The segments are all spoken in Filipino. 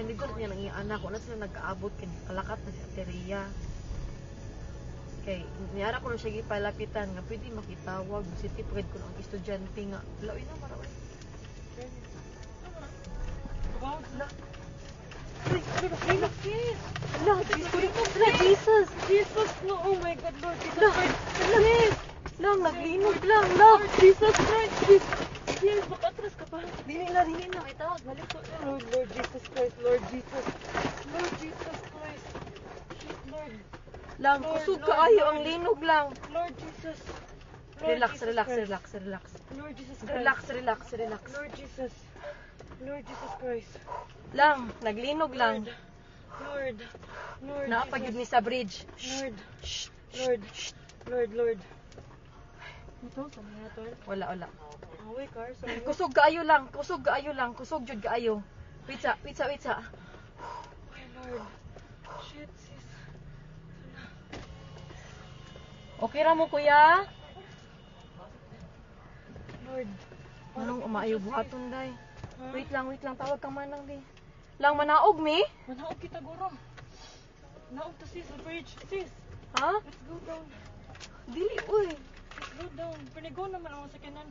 hindi ko niya nang anak ko na sila nag-aabot kay kalakat na si Ateria. Kay niyara ko na siya gipalapitan nga pwede makitawag si tipred ko ang estudyante nga. Laoy na maraway. Wow, La. Jesus! La, Jesus. Jesus! No, oh my God, Lord Jesus La, Christ! lang. Lang, naglinog lang. La, Jesus Christ. Yes, makatras ka pa. Dili na. Ay, tawag, balik ko. Lord Jesus Christ, Lord Jesus. Lord Jesus Christ. Shit, Lord. Lang, Lord, kusog Lord, kaayo Lord. ang linog lang. Lord Jesus. Lord Relax, Jesus relax, Christ. relax, relax. Lord Jesus Christ. Relax. Lord Jesus. Lord Jesus Christ. Lang, naglinog lang. Lord. Lord Naapagid ni Jesus. sa bridge. Lord. Shh. Lord. Ito, saan na ito? Wala. Away, car. Sorry. Kusog kaayo lang. Kusog jud kaayo. Wait sa. Okay, Lord. Shit, sis. Okay ra mo kuya? Lord. Anong umaayo buhaton day? Huh? Wait lang, tawag kang manang di. Lang manaog mi? Manaog kita, guro. Naog to, sis. The bridge. Sis, Ha? let's go down. Dili uy. Let's go down. Panigo naman ang sakinan.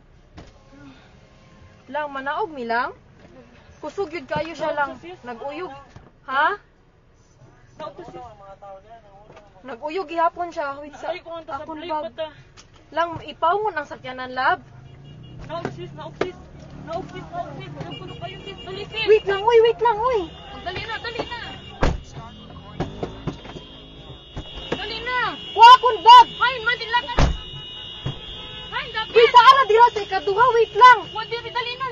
Lang manaog mi lang. Kusog yun kayo siya lang. Naguyog. Ha? Naog to, sis. Naguyog gihapon siya. Wait sa. Ay, kung ang Akon tasablay bag. pa ta. Lang ipawon ang sakyanan lab. Naog, sis. Naog, sis. Naog, sis. Naog ko na kayo, sis. Dali, sis. Wait lang uy. Dali na. Dali na. Wa akon bag. Hain, madila ka. Hain, dapat. Bisa ala dira sa ikaduha. Wait lang. Dali na.